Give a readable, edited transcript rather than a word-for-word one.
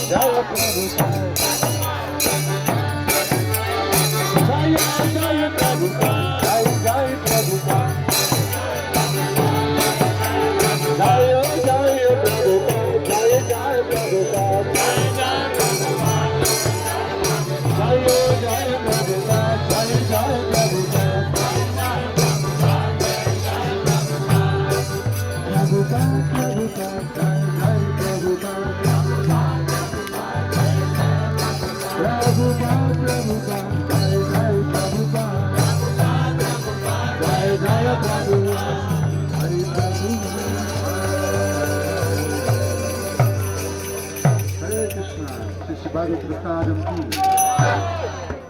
जय प्रभुपाद जय जय प्रभुपाद जय जय प्रभुपाद जय जय प्रभुपाद जय जय प्रभुपाद जय जय प्रभुपाद जय जय प्रभुपाद प्रभुपाद प्रभुपाद जय प्रभुपाद प्रभुपाद प्रभुपाद जय जय प्रभुपाद जय जय प्रभुपाद हरि प्रभु हरे कृष्णा श्री भागवत प्रसादम की